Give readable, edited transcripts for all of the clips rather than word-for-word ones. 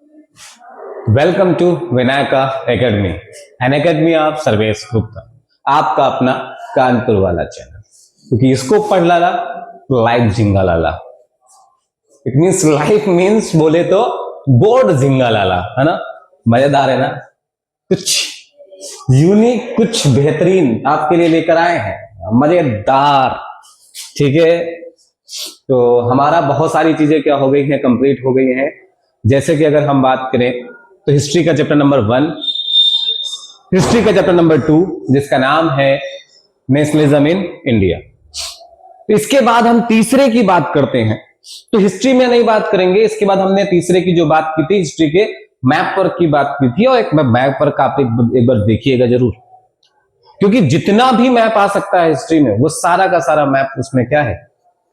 Welcome to Vinayaka academy, an academy of Sarvesh Gupta, आपका अपना कानपुर वाला चैनल। क्योंकि इसको पढ़ लाला लाइफ झिंगा लाला, इट मीन्स लाइफ मीन्स बोले तो बोर्ड झिंगा लाला, है ना। मजेदार है ना, कुछ यूनिक कुछ बेहतरीन आपके लिए लेकर आए हैं, मजेदार। ठीक है, तो हमारा बहुत सारी चीजें क्या हो गई हैं, कंप्लीट हो गई हैं। जैसे कि अगर हम बात करें तो हिस्ट्री का चैप्टर नंबर 1, हिस्ट्री का चैप्टर नंबर 2 जिसका नाम है नेशनलिज्म इन इंडिया। इसके बाद हम तीसरे की बात करते हैं, तो हिस्ट्री में नहीं बात करेंगे। इसके बाद हमने तीसरे की जो बात की थी, हिस्ट्री के मैप पर की बात की थी, और एक मैप पर का आप एक बार देखिएगा जरूर, क्योंकि जितना भी मैप आ सकता है हिस्ट्री में वो सारा का सारा मैप उसमें क्या है,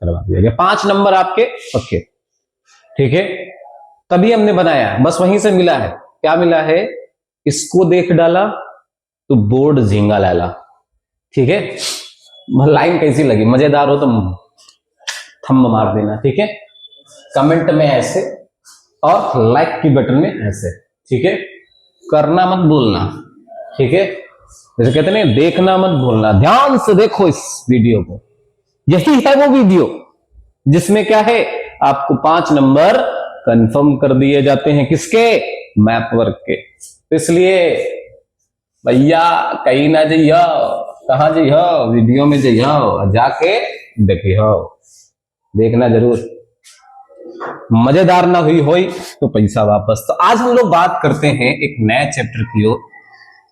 करवा दिया गया। 5 नंबर आपके पक्के। ठीक है, तभी हमने बनाया, बस वहीं से मिला है। क्या मिला है, इसको देख डाला तो बोर्ड झींगा लाला। ठीक है, लाइन कैसी लगी, मजेदार हो तो थंब मार देना। ठीक है, कमेंट में ऐसे और लाइक की बटन में ऐसे। ठीक है, करना मत भूलना। ठीक है, जैसे कहते हैं देखना मत भूलना, ध्यान से देखो इस वीडियो को। यही है वो वीडियो जिसमें क्या है, आपको 5 नंबर कंफर्म कर दिए जाते हैं, किसके, मैप वर्क के। तो इसलिए भैया कहीं ना जाइयो, कहां जाइयो, वीडियो में जाइयो, जाके देखियो, देखना जरूर। मजेदार ना हुई होई तो पैसा वापस। तो आज हम लोग बात करते हैं एक नए चैप्टर की ओर,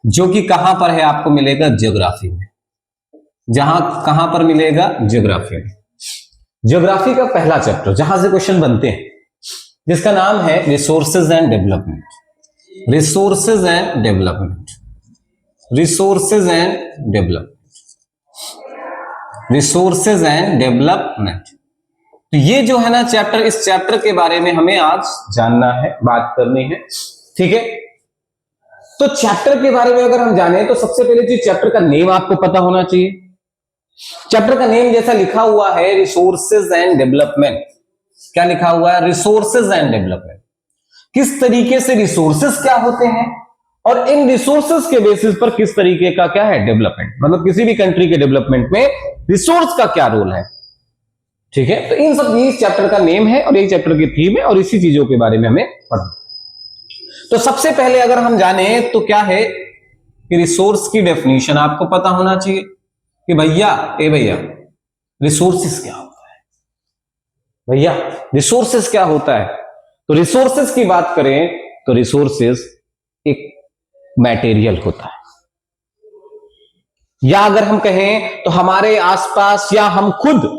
जो कि कहां पर है, आपको मिलेगा ज्योग्राफी में। जहां कहां पर मिलेगा, ज्योग्राफी में। ज्योग्राफी का पहला चैप्टर जहां से क्वेश्चन बनते हैं, जिसका नाम है resources and development. Resources and development, resources and development, resources and development. तो ये जो है ना चैप्टर, इस चैप्टर के बारे में हमें आज जानना है, बात करनी है। ठीक है, तो चैप्टर के बारे में अगर हम जाने तो सबसे पहले चीज, चैप्टर का नेम आपको पता होना चाहिए। चैप्टर का नेम जैसा लिखा हुआ है, रिसोर्सेज एंड डेवलपमेंट। क्या लिखा हुआ है, रिसोर्सेज एंड डेवलपमेंट। किस तरीके से रिसोर्सेज क्या होते हैं और इन रिसोर्सेज के बेसिस पर किस तरीके का क्या है, डेवलपमेंट। मतलब किसी भी कंट्री के डेवलपमेंट में रिसोर्स का क्या रोल है। ठीक है, तो इन सब, ये चैप्टर का नेम है और ये चैप्टर की थीम है, और इसी चीजों के बारे में हमें पढ़ना। तो सबसे पहले अगर हम जाने तो क्या है कि रिसोर्स की डेफिनेशन आपको पता होना चाहिए कि भैया रिसोर्सेज क्या होता है, भैया रिसोर्सेज क्या होता है। तो रिसोर्सेज की बात करें तो रिसोर्सेज एक मटेरियल होता है, या अगर हम कहें तो हमारे आसपास या हम खुद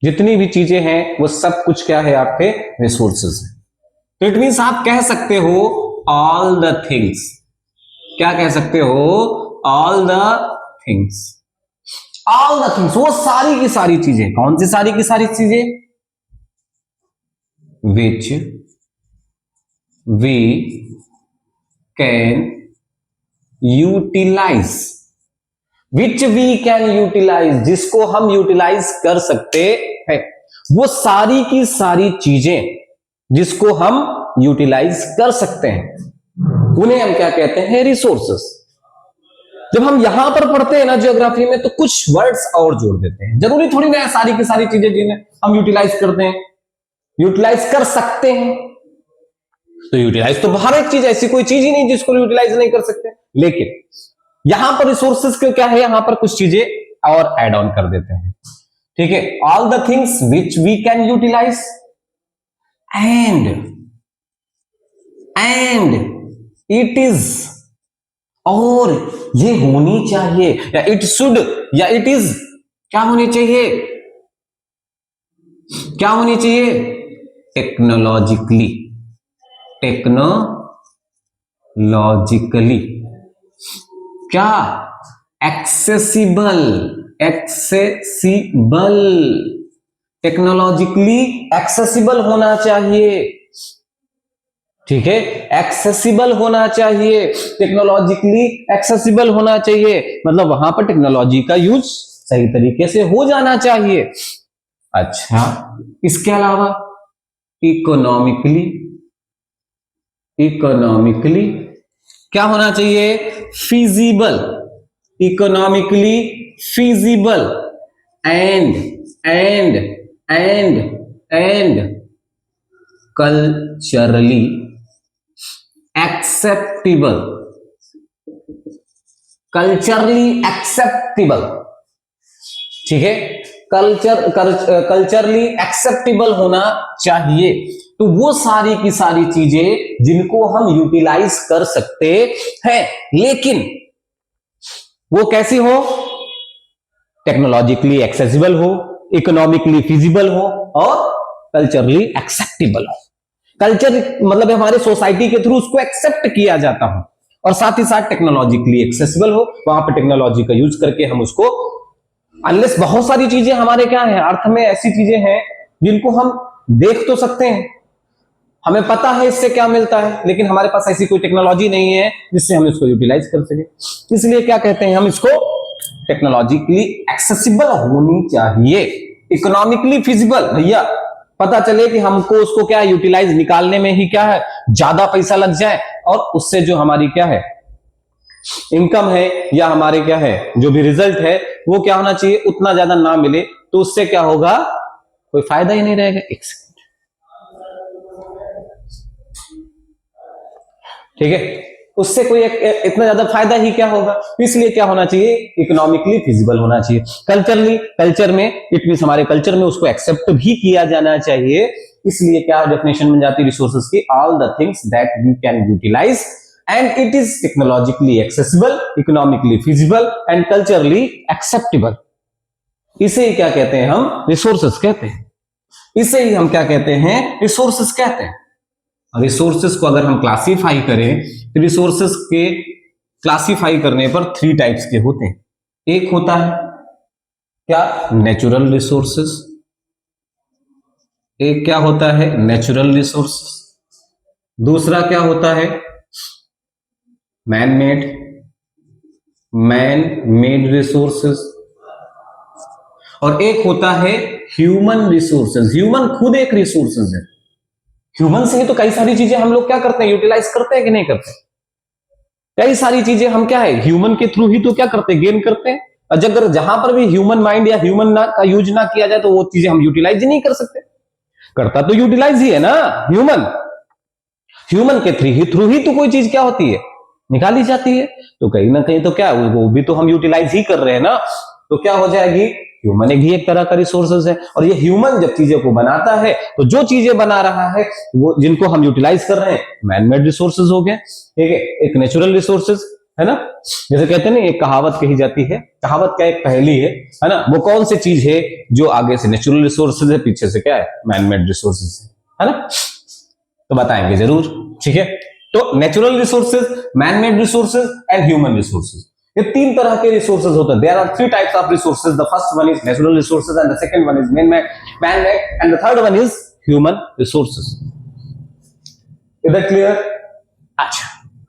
जितनी भी चीजें हैं वो सब कुछ क्या है, आपके रिसोर्सेज है। तो इट मीन्स आप कह सकते हो ऑल द थिंग्स। क्या कह सकते हो, all the things. All the things, वो सारी की सारी चीजें। कौन सी सारी की सारी चीजें, which we can utilize, which we can utilize, जिसको हम यूटिलाइज कर सकते हैं। वो सारी की सारी चीजें जिसको हम यूटिलाइज कर सकते हैं, उन्हें हम क्या कहते हैं, रिसोर्सेस। जब हम यहां पर पढ़ते हैं ना ज्योग्राफी में, तो कुछ वर्ड्स और जोड़ देते हैं। जरूरी थोड़ी ना सारी की सारी चीजें जिन्हें हम यूटिलाइज करते हैं, यूटिलाइज कर सकते हैं। तो यूटिलाइज तो हर एक चीज, ऐसी कोई चीज ही नहीं जिसको यूटिलाइज नहीं कर सकते। लेकिन यहां पर रिसोर्सेज के क्या है, यहां पर कुछ चीजें और एड ऑन कर देते हैं। ठीक है, all the things which we can utilize and it is, और ये होनी चाहिए, या इट शुड, या इट इज, क्या होनी चाहिए, क्या होनी चाहिए, टेक्नोलॉजिकली, टेक्नोलॉजिकली क्या, एक्सेसिबल, एक्सेसिबल, टेक्नोलॉजिकली एक्सेसिबल होना चाहिए। ठीक है, एक्सेसिबल होना चाहिए, टेक्नोलॉजिकली एक्सेसिबल होना चाहिए, मतलब वहां पर टेक्नोलॉजी का यूज सही तरीके से हो जाना चाहिए। अच्छा, इसके अलावा इकोनॉमिकली इकोनॉमिकली क्या होना चाहिए? Feasible, economically feasible and and and and culturally acceptable, culturally acceptable, ठीक है, कल्चरली एक्सेप्टेबल होना चाहिए। तो वो सारी की सारी चीजें जिनको हम यूटिलाइज कर सकते हैं, लेकिन वो कैसी हो? टेक्नोलॉजिकली एक्सेसिबल हो, इकोनॉमिकली फिजिबल हो और कल्चरली एक्सेप्टेबल हो। कल्चर मतलब हमारे सोसाइटी के थ्रू उसको एक्सेप्ट किया जाता हो और साथ ही साथ टेक्नोलॉजिकली एक्सेसिबल हो, वहां पर टेक्नोलॉजी का यूज करके हम उसको, अनलेस बहुत सारी चीजें हमारे क्या है, अर्थ में ऐसी चीजें हैं जिनको हम देख तो सकते हैं, हमें पता है इससे क्या मिलता है, लेकिन हमारे पास ऐसी कोई टेक्नोलॉजी नहीं है जिससे हम इसको यूटिलाइज कर सके। इसलिए क्या कहते हैं हम इसको? टेक्नोलॉजिकली एक्सेसिबल होनी चाहिए, इकोनॉमिकली फिजिबल, भैया पता चले कि हमको उसको क्या यूटिलाइज निकालने में ही क्या है ज्यादा पैसा लग जाए और उससे जो हमारी क्या है इनकम है या हमारे क्या है जो भी रिजल्ट है वो क्या होना चाहिए, उतना ज्यादा ना मिले, तो उससे क्या होगा? कोई फायदा ही नहीं रहेगा। एक सेकंड, ठीक है, उससे कोई इतना ज्यादा फायदा ही क्या होगा? इसलिए क्या होना चाहिए? इकोनॉमिकली फिजिबल होना चाहिए। कल्चरली, कल्चर में इट मींस हमारे कल्चर में उसको एक्सेप्ट भी किया जाना चाहिए। इसलिए क्या डेफिनेशन बन जाती है रिसोर्सेज की? All the things that we can utilize and it is technologically accessible, economically feasible and culturally acceptable. इसे ही क्या कहते हैं हम? रिसोर्सेज कहते हैं। इसे ही हम क्या कहते हैं? रिसोर्सेज कहते हैं। रिसोर्सेज को अगर हम क्लासिफाई करें तो रिसोर्सेज के क्लासिफाई करने पर 3 टाइप्स के होते हैं। एक होता है क्या? Natural resources. एक क्या होता है? Natural resources. दूसरा क्या होता है? Man made resources. और एक होता है ह्यूमन रिसोर्सेज। ह्यूमन खुद एक रिसोर्सेज है। ह्यूमन से ही तो कई सारी चीजें हम लोग क्या करते हैं? यूटिलाइज करते हैं कि नहीं करते? कई सारी चीजें हम क्या है ह्यूमन के थ्रू ही तो क्या करते हैं? गेन करते हैं। अगर जहां पर भी ह्यूमन माइंड या ह्यूमन का यूज ना किया जाए तो वो चीजें हम यूटिलाइज ही नहीं कर सकते। करता तो यूटिलाइज ही है ना ह्यूमन के थ्रू ही तो कोई चीज क्या होती है? निकाली जाती है। तो कहीं ना कहीं तो क्या वो भी तो हम यूटिलाइज ही कर रहे हैं ना, तो क्या हो जाएगी? ह्यूमन भी एक तरह का रिसोर्सेज है। और ये ह्यूमन जब चीजें को बनाता है तो जो चीजें बना रहा है वो जिनको हम यूटिलाइज कर रहे हैं मैन मेड रिसोर्सेज हो गए, ठीक है। एक नेचुरल रिसोर्सेज है ना, जैसे कहते हैं ना एक कहावत कही जाती है, कहावत का एक पहेली है ना, वो कौन सी चीज है जो आगे से नेचुरल रिसोर्सेज है, पीछे से क्या है? मैन मेड रिसोर्सेज है ना, तो बताएंगे जरूर, ठीक है। तो natural resources, man made resources and human resources, ये 3 तरह के रिसोर्सेज होते हैं। There are 3 types of resources. The first one is natural resources and the second one is man made and the third one is human resources. Is that clear? अच्छा,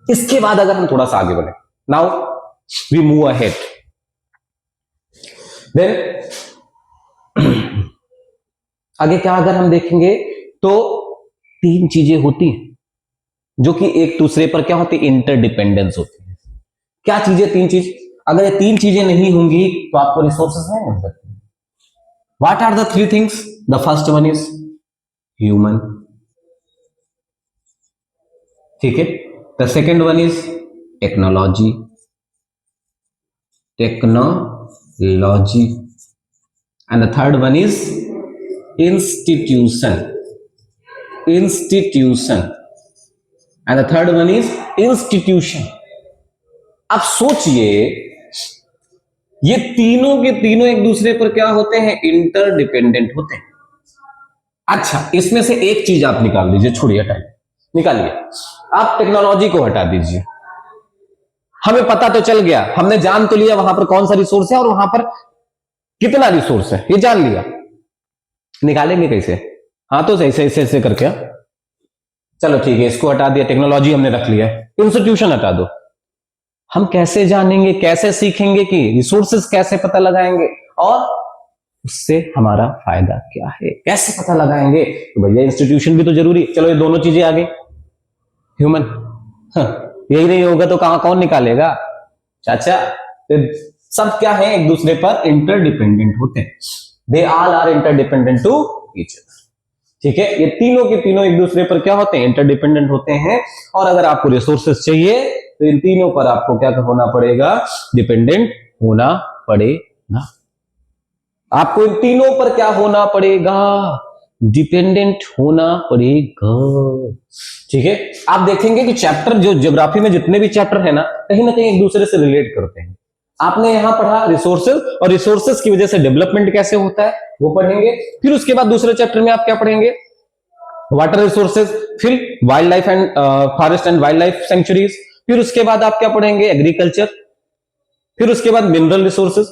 इसके बाद अगर हम थोड़ा सा आगे बढ़े, now we move ahead, then आगे क्या अगर हम देखेंगे तो 3 चीजें होती हैं जो कि एक दूसरे पर क्या होती है? इंटरडिपेंडेंस होती है। क्या चीजें? 3 चीज। अगर ये 3 चीजें नहीं होंगी तो आपको रिसोर्सेज नहीं मिल सकते। What are the 3 things? The first one is human, ठीक है। The second one is technology and the third one is institution and the third one is institution. अब सोचिए ये तीनों के तीनों एक दूसरे पर क्या होते हैं? इंटरडिपेंडेंट होते हैं। अच्छा, इसमें से एक चीज आप निकाल लीजिए, छोड़िए, हटाइए, निकालिए। आप टेक्नोलॉजी को हटा दीजिए। हमें पता तो चल गया, हमने जान तो लिया वहां पर कौन सा रिसोर्स है और वहां पर कितना रिसोर्स है, ये जान लिया। निकालेंगे कैसे? हाँ, तो ऐसे ऐसे ऐसे करके, चलो ठीक है, इसको हटा दिया, टेक्नोलॉजी हमने रख लिया, इंस्टीट्यूशन हटा दो। हम कैसे जानेंगे, कैसे सीखेंगे कि रिसोर्सेज कैसे पता लगाएंगे और उससे हमारा फायदा क्या है, कैसे पता लगाएंगे? तो भैया इंस्टीट्यूशन भी तो जरूरी। चलो ये दोनों चीजें आ गई, ह्यूमन। यही नहीं होगा तो कहां कौन निकालेगा चाचा। तो सब क्या है, एक दूसरे पर इंटरडिपेंडेंट होते हैं। They all are interdependent to each other. ठीक है, ये तीनों के तीनों एक दूसरे पर क्या होते हैं, इंटरडिपेंडेंट होते हैं। और अगर आपको रिसोर्सेस चाहिए तो इन तीनों पर आपको क्या होना पड़ेगा, डिपेंडेंट होना पड़ेगा। आपको इन तीनों पर क्या होना पड़ेगा, डिपेंडेंट होना पड़ेगा। ठीक है, आप देखेंगे कि चैप्टर जो ज्योग्राफी में जितने भी चैप्टर है ना कहीं एक दूसरे से रिलेट करते हैं। आपने यहां पढ़ा रिसोर्सेज, और रिसोर्सेज की वजह से डेवलपमेंट कैसे होता है वो पढ़ेंगे। फिर उसके बाद दूसरे चैप्टर में आप क्या पढ़ेंगे, वाटर रिसोर्सेज, फिर wild life and forest and wild life sanctuaries. फिर उसके बाद आप क्या पढ़ेंगे, एग्रीकल्चर। फिर उसके बाद मिनरल रिसोर्सेज,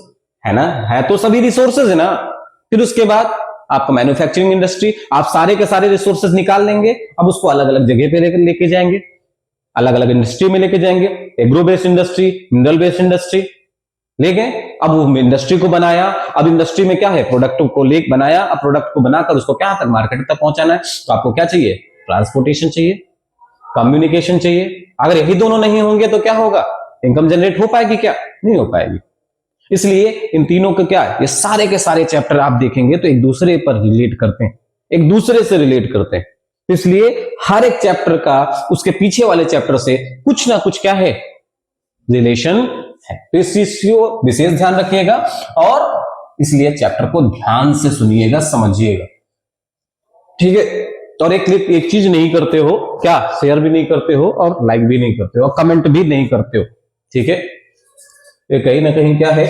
है ना, है तो सभी रिसोर्सेज है ना। फिर उसके बाद आपका मैन्युफैक्चरिंग इंडस्ट्री। आप सारे के सारे रिसोर्सेज निकाल लेंगे, अब उसको अलग अलग जगह पे लेके जाएंगे, अलग अलग इंडस्ट्री में लेके जाएंगे। Agro based industry, mineral based industry ले गए। अब वो इंडस्ट्री को बनाया, अब इंडस्ट्री में क्या है, प्रोडक्ट को ले बनाया, अब प्रोडक्ट को बनाकर उसको क्या तक, मार्केट तक पहुंचाना है। तो आपको क्या चाहिए, ट्रांसपोर्टेशन चाहिए, कम्युनिकेशन चाहिए। अगर यही दोनों नहीं होंगे तो क्या होगा, इनकम जनरेट हो पाएगी क्या, नहीं हो पाएगी। इसलिए इन तीनों का क्या है, ये सारे के सारे चैप्टर आप देखेंगे तो एक दूसरे पर रिलेट करते हैं, एक दूसरे से रिलेट करते हैं। इसलिए हर एक चैप्टर का उसके पीछे वाले चैप्टर से कुछ ना कुछ क्या है, रिलेशन है। तो इस चीज को विशेष ध्यान रखिएगा और इसलिए चैप्टर को ध्यान से सुनिएगा, समझिएगा। ठीक है, और एक चीज नहीं करते हो क्या, शेयर भी नहीं करते हो और लाइक भी नहीं करते हो और कमेंट भी नहीं करते हो। ठीक है, ये कहीं ना कहीं क्या है,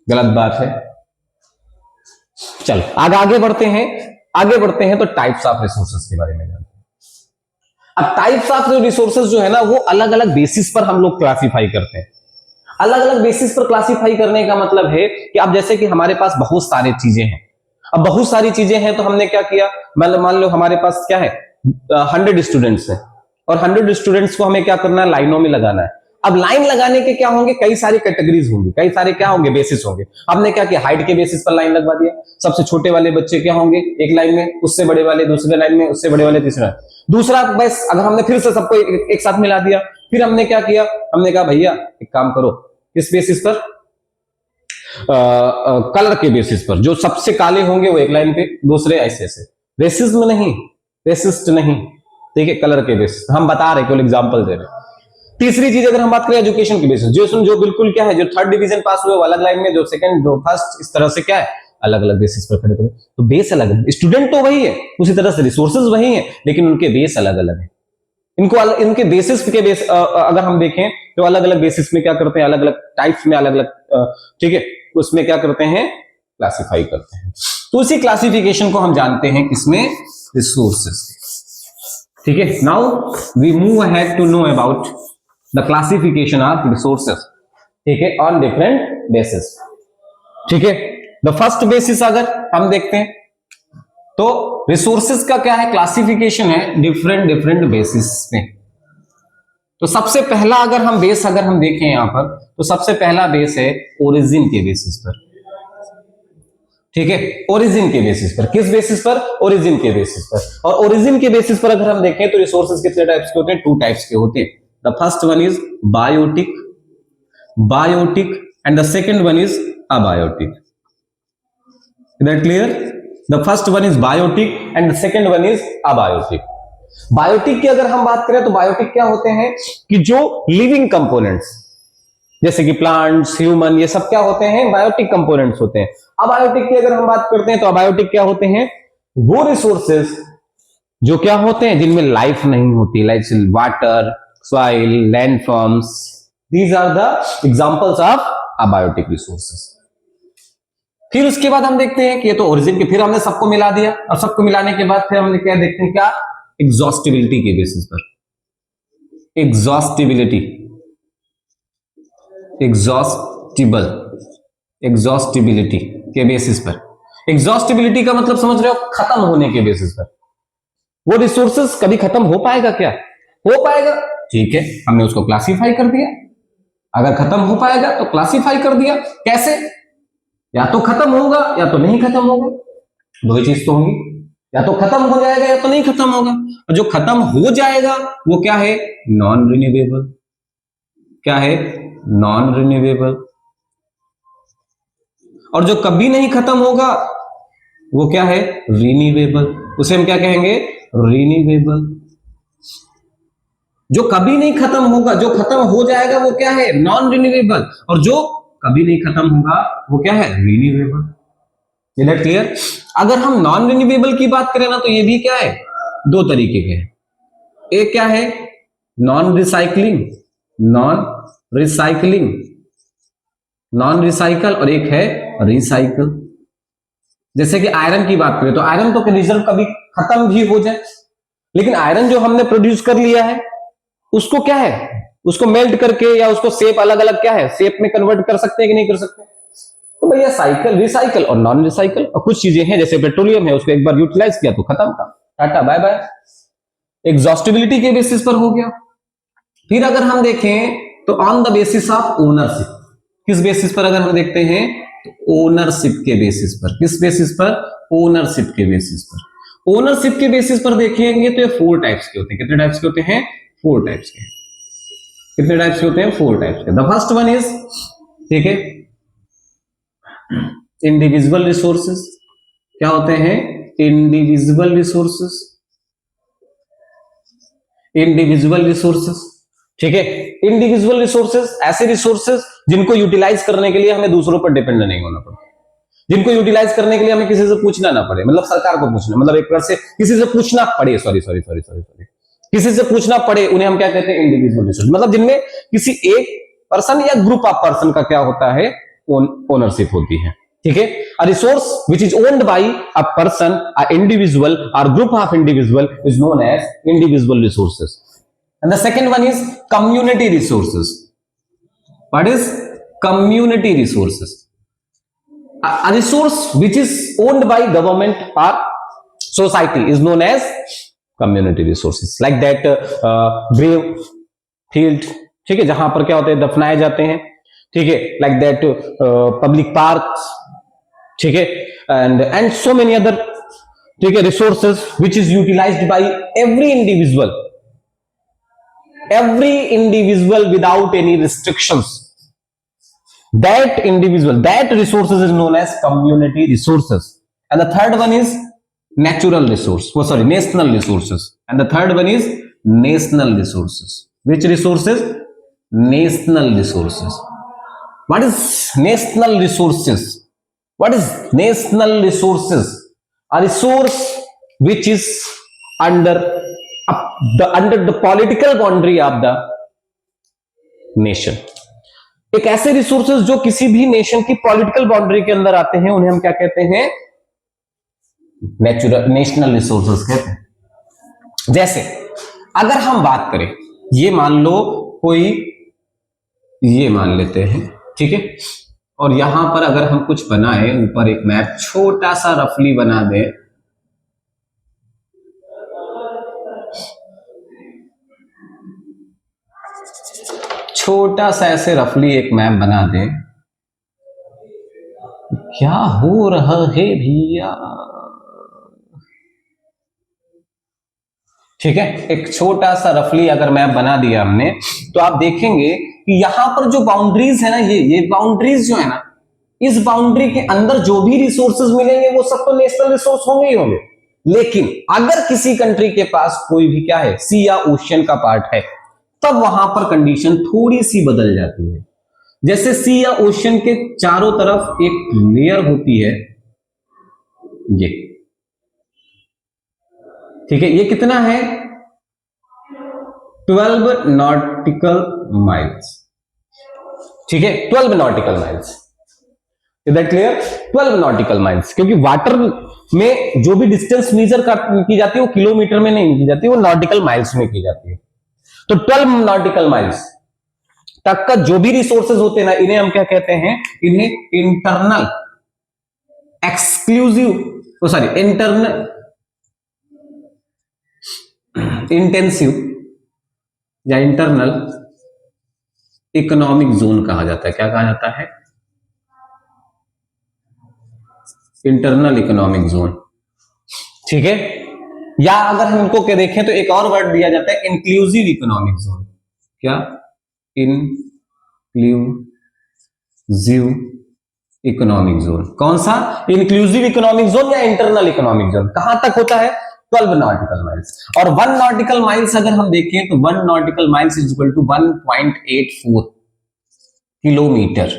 गलत बात है। चलो आगे बढ़ते हैं, तो टाइप्स ऑफ रिसोर्सेज के बारे में जानते हैं। अब टाइप्स ऑफ रिसोर्सेज जो है ना वो अलग अलग बेसिस पर हम लोग क्लासिफाई करते हैं। अलग अलग बेसिस पर क्लासिफाई करने का मतलब है कि अब जैसे कि हमारे पास बहुत सारी चीजें हैं, अब बहुत सारी चीजें हैं तो हमने क्या किया, मतलब मान लो हमारे पास क्या है, 100 स्टूडेंट्स हैं और 100 स्टूडेंट्स को हमें क्या करना है, लाइनों में लगाना है। अब लाइन लगाने के क्या होंगे, कई सारी कैटेगरीज होंगी, कई सारे क्या होंगे, बेसिस होंगे। हमने क्या किया, हाइट के बेसिस पर लाइन लगवा दिया। सबसे छोटे वाले बच्चे क्या होंगे एक लाइन में, उससे बड़े वाले दूसरे लाइन में, उससे बड़े वाले तीसरा। दूसरा बस अगर हमने फिर से सबको एक साथ मिला दिया, फिर हमने क्या किया, हमने कहा भैया एक काम करो, किस बेसिस पर, कलर के बेसिस पर, जो सबसे काले होंगे वो एक लाइन पे, दूसरे ऐसे ऐसे, रेसिज्म नहीं, रेसिस्ट नहीं। ठीक है, कलर के बेसिस हम बता रहे, केवल एग्जांपल दे रहे। तीसरी चीज अगर हम बात करें एजुकेशन के बेसिस, जो बिल्कुल क्या है, जो 3rd डिवीजन पास हुए वो अलग लाइन में, जो 2nd जो 1st, इस तरह से क्या है, अलग अलग बेसिस पर खड़े करें। तो बेस अलग है, स्टूडेंट तो वही है, उसी तरह से रिसोर्सेज वही है, लेकिन उनके बेस अलग अलग है। इनके बेसिस के बेस अगर हम देखें तो अलग अलग बेसिस में क्या करते हैं, अलग अलग टाइप्स में अलग अलग, ठीक है, उसमें क्या करते हैं, क्लासिफाई करते हैं। तो उसी क्लासिफिकेशन को हम जानते हैं किसमें, रिसोर्सेज। ठीक है, now we move ahead to know about the classification of resources. ठीक है, ऑन डिफरेंट बेसिस। ठीक है, द फर्स्ट बेसिस अगर हम देखते हैं तो रिसोर्सेज का क्या है, क्लासिफिकेशन है डिफरेंट बेसिस में। तो सबसे पहला अगर हम बेस अगर हम देखें यहां पर, तो सबसे पहला बेस है ओरिजिन के बेसिस पर। ठीक है, ओरिजिन के बेसिस पर, किस बेसिस पर, ओरिजिन के बेसिस पर। और ओरिजिन के बेसिस पर अगर हम देखें तो रिसोर्सेज कितने टाइप्स के होते हैं, 2 टाइप्स के होते हैं। The first one is biotic and the second one is abiotic. Is that clear? The first one is biotic and the second one is abiotic. Biotic की अगर हम बात करें तो बायोटिक क्या होते हैं कि जो लिविंग कंपोनेंट्स जैसे कि प्लांट्स, ह्यूमन, ये सब क्या होते हैं, बायोटिक कंपोनेंट्स होते हैं। अबायोटिक की अगर हम बात करते हैं तो अबायोटिक क्या होते हैं, वो रिसोर्सेज जो क्या होते हैं जिनमें लाइफ नहीं होती, like water, soil, land forms, these are the examples of abiotic resources. फिर उसके बाद हम देखते हैं कि ये तो ओरिजिन के, फिर हमने सबको मिला दिया और सबको मिलाने के बाद फिर हमने क्या देखते हैं, क्या, एग्जॉस्टिबिलिटी के बेसिस पर, एग्जॉस्टिबिलिटी के बेसिस पर। एग्जॉस्टिबिलिटी का मतलब समझ रहे हो, खत्म होने के बेसिस पर। वो रिसोर्सेज कभी खत्म हो पाएगा क्या, हो पाएगा, ठीक है, हमने उसको क्लासिफाई कर दिया। अगर खत्म हो पाएगा तो क्लासिफाई कर दिया, कैसे, या तो खत्म होगा या तो नहीं खत्म होगा, दो ही चीज तो होंगी, या तो खत्म हो जाएगा या तो नहीं खत्म होगा। और जो खत्म हो जाएगा वो क्या है? Non renewable. क्या है? Non renewable. और जो कभी नहीं खत्म होगा वो क्या है? रिन्यूएबल। उसे हम क्या कहेंगे? रिन्यूएबल। जो कभी नहीं खत्म होगा, जो खत्म हो जाएगा वो क्या है? Non renewable. और जो कभी नहीं खत्म होगा वो क्या है? रिन्यूएबल। Is that clear? अगर हम नॉन रिन्यूएबल की बात करें ना तो ये भी क्या है? दो तरीके के हैं। एक क्या है? Non recycling, non recycling, non recycle, और एक है रिसाइकल। जैसे कि आयरन की बात करें तो आयरन तो रिजर्व कभी खत्म भी हो जाए, लेकिन आयरन जो हमने प्रोड्यूस कर लिया है उसको क्या है? उसको मेल्ट करके या उसको शेप अलग अलग क्या है? शेप में कन्वर्ट कर सकते हैं कि नहीं कर सकते? तो भैया साइकिल, रिसाइकल और नॉन रिसाइकल। और कुछ चीजें हैं जैसे पेट्रोलियम है, उसको एक बार यूटिलाइज किया तो खत्म का, टाटा बाय बाय। एग्जॉस्टिबिलिटी के बेसिस पर हो गया। फिर अगर हम देखें तो on the basis of ownership. किस बेसिस पर अगर हम देखते हैं तो ओनरशिप के बेसिस पर। किस बेसिस पर? ओनरशिप के बेसिस पर। ओनरशिप के बेसिस पर देखेंगे तो ये 4 टाइप्स के होते हैं। कितने टाइप्स के होते हैं? 4 टाइप्स के। कितने टाइप्स के होते हैं? 4 टाइप्स के। द फर्स्ट वन इज, ठीक है, इंडिविजुअल रिसोर्सेस। क्या होते हैं? Individual resources. इंडिविजुअल रिसोर्सेस, ठीक है। इंडिविजुअल रिसोर्सेस ऐसे रिसोर्सेस जिनको यूटिलाइज करने के लिए हमें दूसरों पर डिपेंड नहीं होना पड़े, जिनको यूटिलाइज करने के लिए हमें किसी से पूछना ना पड़े, मतलब सरकार को पूछना, मतलब एक तरह से किसी से पूछना पड़े, सॉरी, किसी से पूछना पड़े, उन्हें हम क्या कहते हैं? Individual resource. मतलब जिनमें किसी एक पर्सन या ग्रुप ऑफ पर्सन का क्या होता है? ओनरशिप होती है, ठीक है। A resource which is owned by a person, a individual और group of individual is known as individual resources. And the second one is community resources. What is community resources? A resource which is owned by government or society is known as community resources. Like that grave field, ठीक है, जहां पर क्या होते हैं? दफनाए जाते हैं, ठीक है। Like that public parks, ठीक है, and so many other, ठीक है, resources which is utilized by every individual without any restrictions. That individual, that resources is known as community resources. And the third one is natural resource, national resources. And the third one is national resources. Which resources? National resources. What is national resources? What is national resources? A resource which is under the political boundary of the nation. एक ऐसे resources जो किसी भी nation की political boundary के अंदर आते हैं उन्हें हम क्या कहते हैं? नेशनल रिसोर्सेज कहते हैं। जैसे अगर हम बात करें, ये मान लो कोई, ये मान लेते हैं, ठीक है, और यहां पर अगर हम कुछ बनाए, ऊपर एक मैप छोटा सा रफली बना दें, छोटा सा ऐसे रफली एक मैप बना दें, क्या हो रहा है भैया, ठीक है। एक छोटा सा रफली अगर मैप बना दिया हमने, तो आप देखेंगे कि यहां पर जो बाउंड्रीज है ना, ये बाउंड्रीज जो है ना, इस बाउंड्री के अंदर जो भी रिसोर्सेज मिलेंगे वो सब तो नेशनल रिसोर्स होंगे ही होंगे। लेकिन अगर किसी कंट्री के पास कोई भी क्या है, सी या ओशियन का पार्ट है, तब वहां पर कंडीशन थोड़ी सी बदल जाती है। जैसे सी या ओशियन के चारों तरफ एक लेयर होती है, ये, ठीक है, ये कितना है? 12 नॉटिकल माइल्स, ठीक है, 12 nautical miles. Is that clear? 12 nautical miles, क्योंकि वाटर में जो भी डिस्टेंस मेजर की जाती है वो किलोमीटर में नहीं की जाती, वो नॉटिकल माइल्स में की जाती है। तो 12 नॉटिकल माइल्स तक का जो भी रिसोर्सेज होते हैं ना, इन्हें हम क्या कहते हैं? इन्हें इंटरनल एक्सक्लूसिव, इंटरनल इंटेंसिव या इंटरनल इकोनॉमिक जोन कहा जाता है। क्या कहा जाता है? Internal economic zone. ठीक है, या अगर हम इनको के देखें तो एक और वर्ड दिया जाता है इंक्लूसिव इकोनॉमिक जोन। क्या? Inclusive economic zone. कौन सा? इंक्लूसिव इकोनॉमिक जोन या इंटरनल इकोनॉमिक जोन। कहां तक होता है? 12 नॉटिकल माइल्स। और 1 नॉटिकल माइल्स अगर हम देखें तो 1 nautical miles is equal to 1.84 kilometre,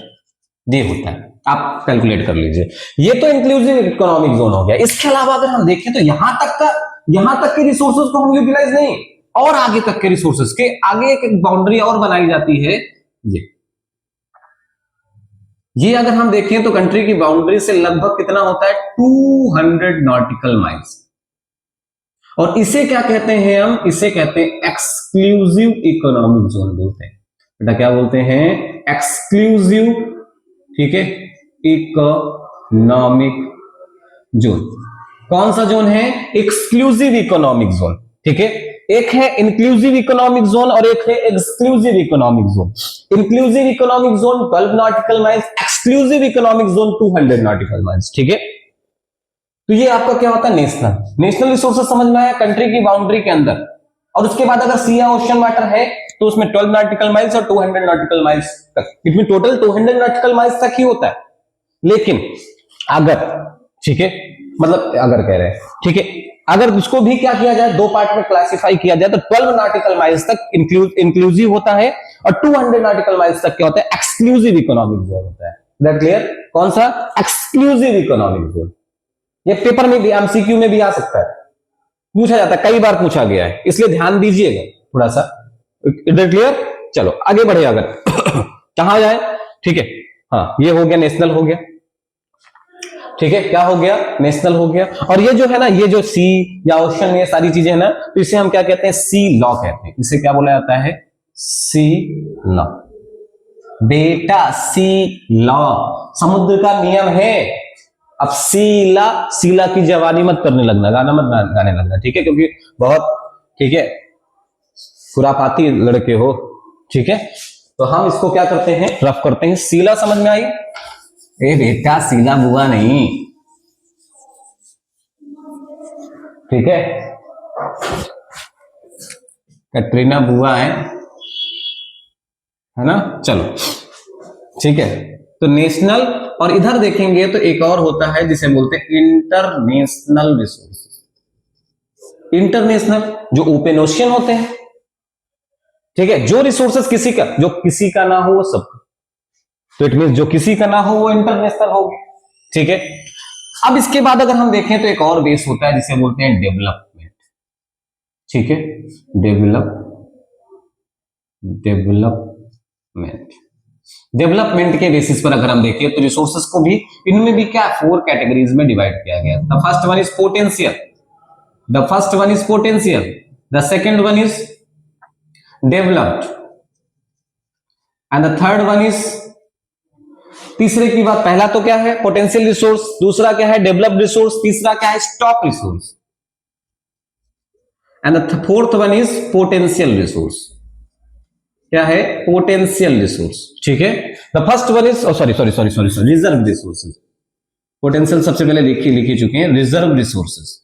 ये होता है। आप कैलकुलेट कर लीजिए। ये तो इंक्लूसिव इकोनॉमिक जोन हो गया। इसके अलावा अगर हम देखें तो यहां तक के रिसोर्सेज को हम यूटिलाइज नहीं, और आगे तक के रिसोर्सेज के आगे एक बाउंड्री और बनाई जाती है। ये अगर हम देखें तो कंट्री की बाउंड्री से लगभग कितना होता है? 200 नॉटिकल माइल्स। और इसे क्या कहते हैं? हम इसे कहते हैं एक्सक्लूसिव इकोनॉमिक जोन बोलते हैं। बेटा क्या बोलते हैं? एक्सक्लूसिव, ठीक है, इकोनॉमिक जोन। कौन सा जोन है? Exclusive economic zone. ठीक है, एक है इंक्लूसिव इकोनॉमिक जोन और एक है exclusive economic zone. Inclusive economic zone 12 nautical miles, exclusive economic zone 200 nautical miles. ठीक है, तो ये आपका क्या होता है? नेशनल रिसोर्सेज समझ में आया, कंट्री की बाउंड्री के अंदर। और उसके बाद अगर सी या ओशन वाटर है तो उसमें 12 नॉटिकल माइल्स और 200 नॉटिकल माइल्स तक, इसमें टोटल 200 नॉटिकल माइल्स तक ही होता है। लेकिन अगर, ठीक है, मतलब अगर कह रहे हैं, ठीक है, अगर उसको भी क्या किया जाए, दो पार्ट में क्लासिफाई किया जाए तो 12 नॉटिकल माइल्स तक इंक्लूसिव होता है और 200 नॉटिकल माइल्स तक क्या होता है? एक्सक्लूसिव इकोनॉमिक जोन होता है। That clear? कौन सा? Exclusive economic zone. ये पेपर में भी, एमसीक्यू में भी आ सकता है, पूछा जाता है, कई बार पूछा गया है, इसलिए ध्यान दीजिएगा थोड़ा सा। इधर क्लियर? चलो आगे बढ़े, अगर कहां जाए? ठीक है, हाँ, ये हो गया, नेशनल हो गया। ठीक है, क्या हो गया? नेशनल हो गया। और ये जो है ना, ये जो सी या ओशन, ये सारी चीजें है ना, तो इसे हम क्या कहते हैं? सी लॉ कहते हैं। इसे क्या बोला जाता है? सी लॉ। बेटा सी लॉ समुद्र का नियम है। अब सीला की जवानी मत करने लगना, गाना मत गाने लगना, ठीक है, क्योंकि बहुत, ठीक है, खुरापाती लड़के हो। ठीक है, तो हम इसको क्या करते हैं? रफ करते हैं। सीला समझ में आई? ए बेटा सीला बुआ नहीं, ठीक है, कटरीना बुआ है ना? चलो ठीक है, तो नेशनल, और इधर देखेंगे तो एक और होता है जिसे बोलते हैं इंटरनेशनल रिसोर्सेज। इंटरनेशनल जो ओपन ओशियन होते हैं, ठीक है, जो रिसोर्सेज किसी का ना हो वो सब, तो इट मीन जो किसी का ना हो वो इंटरनेशनल होगी। ठीक है, अब इसके बाद अगर हम देखें तो एक और बेस होता है जिसे बोलते हैं डेवलपमेंट। ठीक है, डेवलपमेंट के बेसिस पर अगर हम देखें तो रिसोर्सेज को भी, इनमें भी क्या 4 कैटेगरीज में डिवाइड किया गया। The first one is potential, the second one is developed, and the third one is, तीसरे की बात, पहला तो क्या है? पोटेंशियल रिसोर्स, दूसरा क्या है? डेवलप्ड रिसोर्स, तीसरा क्या है? Stock resource, and the fourth one is potential resource. क्या है? Potential resource. ठीक है, the first one is sorry reserve resources. Potential सबसे पहले लिखी चुके हैं, रिजर्व रिसोर्सेज।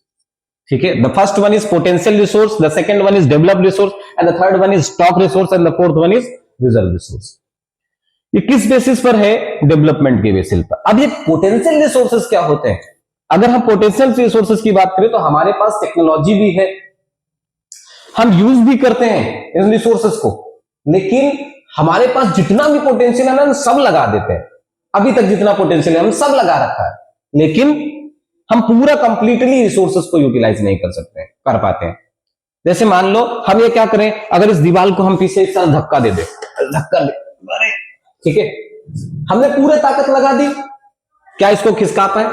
ठीक है, the first one is potential resource, the second one is developed resource, and the third one is stock resource, and the fourth one is reserve resource. ये किस basis पर है? डेवलपमेंट के बेसिस पर। अब ये पोटेंशियल रिसोर्सेज क्या होते हैं? अगर हम पोटेंशियल रिसोर्सेज की बात करें तो हमारे पास टेक्नोलॉजी भी है, हम यूज भी करते हैं इन रिसोर्सेज को, लेकिन हमारे पास जितना भी पोटेंशियल है ना, हम सब लगा देते हैं। अभी तक जितना पोटेंशियल है हम सब लगा रखा है, लेकिन हम पूरा कंप्लीटली रिसोर्सेज को यूटिलाइज नहीं कर पाते हैं। जैसे मान लो हम ये क्या करें, अगर इस दीवार को हम पीछे इस तरह धक्का दे, ठीक है, हमने पूरे ताकत लगा दी, क्या इसको खिसका पाए?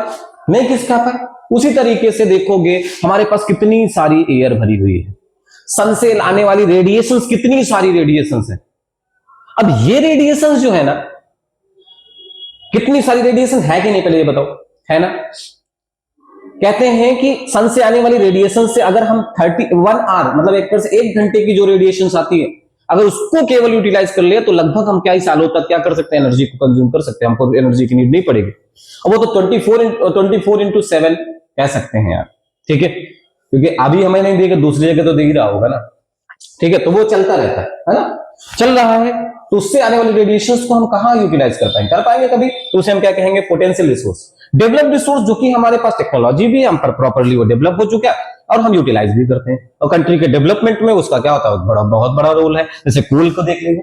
नहीं खिसका पाए। उसी तरीके से देखोगे हमारे पास कितनी सारी एयर भरी हुई है, सन से आने वाली रेडिएशंस, कितनी सारी रेडिएशंस है। अब ये रेडिएशंस जो है ना, कितनी सारी रेडिएशन है कि नहीं, पहले ये बताओ, है ना? कहते हैं कि सन से आने वाली रेडिएशन से अगर हम 31 आवर, मतलब एक घंटे की जो रेडिएशन आती है, अगर उसको केवल यूटिलाइज कर लिया तो लगभग हम कई सालों तक क्या कर सकते हैं? एनर्जी को कंज्यूम कर सकते हैं, हमको एनर्जी की नीड नहीं पड़ेगी। अब वो तो 24 into 7 कह सकते हैं यार, ठीक है, क्योंकि अभी हमें नहीं देगा, दूसरी जगह तो दे ही रहा होगा ना, ठीक है, तो वो चलता रहता है ना, चल रहा है, तो उससे आने वाले रेडिएशंस को हम कहाँ यूटिलाइज कर पाएंगे कभी, तो उसे हम क्या कहेंगे, पोटेंशियल रिसोर्स, डेवलप्ड रिसोर्स, जो कि हमारे पास टेक्नोलॉजी भी हम पर प्रॉपर्ली वो डेवलप हो चुका है और हम यूटिलाइज भी करते हैं, और कंट्री के डेवलपमेंट में उसका क्या होता है, बहुत बड़ा रोल है। जैसे कोल को देख लीजिए,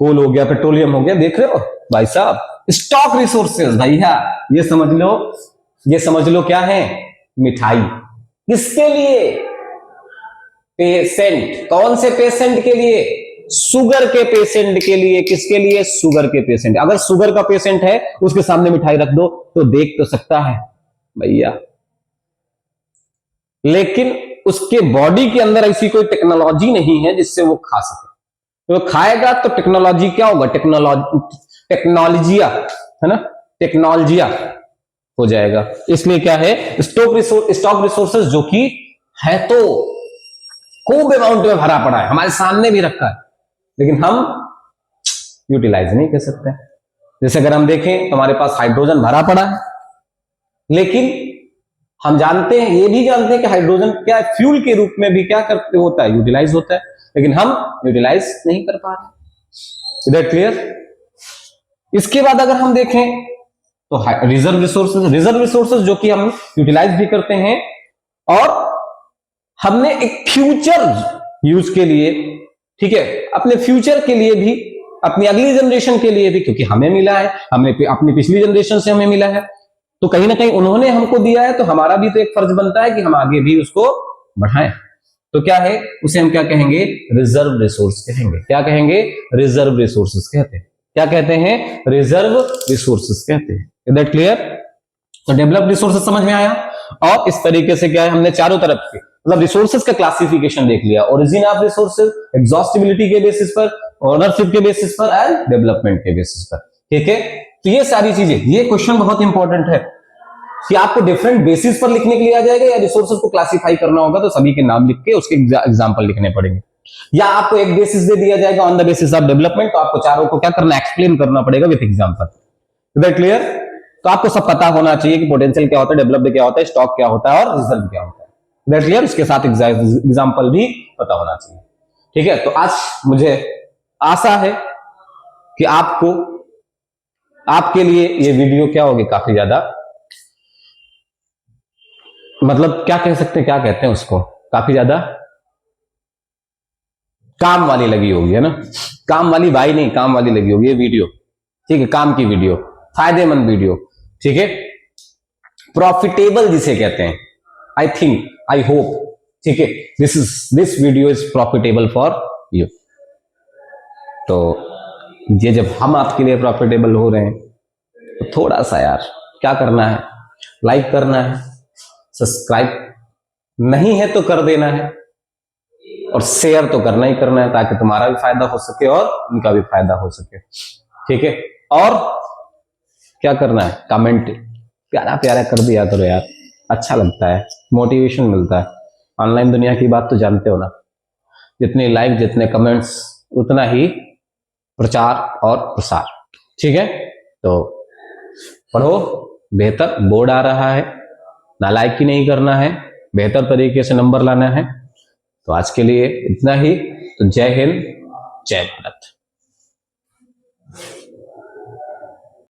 कोल हो गया, पेट्रोलियम हो गया, देख रहे हो भाई साहब, स्टॉक रिसोर्सेज भैया, ये समझ लो क्या है, मिठाई। किसके लिए, पेशेंट, कौन से पेशेंट के लिए, शुगर के पेशेंट के लिए। किसके लिए, शुगर के पेशेंट। अगर शुगर का पेशेंट है, उसके सामने मिठाई रख दो तो देख तो सकता है भैया, लेकिन उसके बॉडी के अंदर ऐसी कोई टेक्नोलॉजी नहीं है जिससे वो खा सके, तो खाएगा तो टेक्नोलॉजी क्या होगा, टेक्नोलॉजिया है ना, टेक्नोलॉजिया हो जाएगा। इसलिए क्या है, स्टॉक रिसोर्सेज जो कि है तो खूब अमाउंट में भरा पड़ा है, हमारे सामने भी रखा है, लेकिन हम यूटिलाइज नहीं कर सकते। जैसे अगर हम देखें तो हमारे पास हाइड्रोजन भरा पड़ा है, लेकिन हम जानते हैं, ये भी जानते हैं कि हाइड्रोजन क्या है, फ्यूल के रूप में भी क्या करते होता है, यूटिलाइज होता है, लेकिन हम यूटिलाइज नहीं कर पा रहे। Is that clear? इसके बाद अगर हम देखें तो रिजर्व रिसोर्सेज जो कि हम यूटिलाइज भी करते हैं, और हमने एक फ्यूचर यूज के लिए, ठीक है, अपने फ्यूचर के लिए भी, अपनी अगली जनरेशन के लिए भी, क्योंकि हमें मिला है, हमने अपनी पिछली जनरेशन से हमें मिला है, तो कहीं ना कहीं उन्होंने हमको दिया है, तो हमारा भी तो एक फर्ज बनता है कि हम आगे भी उसको बढ़ाएं। तो क्या है, उसे हम क्या कहेंगे, रिजर्व रिसोर्स कहेंगे। क्या कहेंगे, रिजर्व रिसोर्सेज कहते हैं। क्या कहते हैं, रिजर्व रिसोर्सेज कहते हैं। Is that clear? तो डेवलप्ड रिसोर्सेज समझ में आया, और इस तरीके से क्या है, हमने चारों तरफ के मतलब रिसोर्सेज का क्लासिफिकेशन देख लिया, ओरिजिन ऑफ रिसोर्सेज, एग्जॉस्टिबिलिटी के बेसिस पर, ओनरशिप के बेसिस पर, एंड डेवलपमेंट के बेसिस पर। ठीक है, तो ये सारी चीजें, ये क्वेश्चन बहुत इंपॉर्टेंट है कि आपको डिफरेंट बेसिस पर लिखने के लिए आ जाएगा, या रिसोर्सेज को क्लासिफाई करना होगा तो सभी के नाम लिख के उसके एग्जांपल लिखने पड़ेंगे, या आपको एक बेसिस दे दिया जाएगा on the basis of development, तो आपको चारों को क्या करना, एक्सप्लेन करना पड़ेगा with example. Is that clear? तो आपको सब पता होना चाहिए कि पोटेंशियल क्या होता है, डेवलप्ड क्या होता है, स्टॉक क्या होता है, और रिजर्व क्या होता है। Is that clear? इसके साथ एग्जांपल भी पता होना चाहिए। ठीक है, तो आज मुझे आशा है कि आपके लिए ये वीडियो क्या होगी, काफी ज्यादा, मतलब क्या कह सकते हैं, क्या कहते हैं उसको, काफी ज्यादा काम वाली लगी होगी, है ना, काम वाली भाई नहीं, काम वाली लगी होगी ये वीडियो। ठीक है, काम की वीडियो, फायदेमंद वीडियो, ठीक है, प्रॉफिटेबल जिसे कहते हैं, आई थिंक, आई होप, ठीक है, this video is profitable for you. तो ये जब हम आपके लिए प्रॉफिटेबल हो रहे हैं, तो थोड़ा सा यार क्या करना है, लाइक करना है, सब्सक्राइब नहीं है तो कर देना है, और शेयर तो करना ही करना है, ताकि तुम्हारा भी फायदा हो सके और उनका भी फायदा हो सके। ठीक है, और क्या करना है, कमेंट प्यारा प्यारा कर दिया करो यार, अच्छा लगता है, मोटिवेशन मिलता है। ऑनलाइन दुनिया की बात तो जानते हो ना, जितने लाइक, जितने कमेंट्स, उतना ही प्रचार और प्रसार। ठीक है, तो पढ़ो, बेहतर बोर्ड आ रहा है, नालायकी नहीं करना है, बेहतर तरीके से नंबर लाना है। तो आज के लिए इतना ही। तो जय हिंद, जय भारत।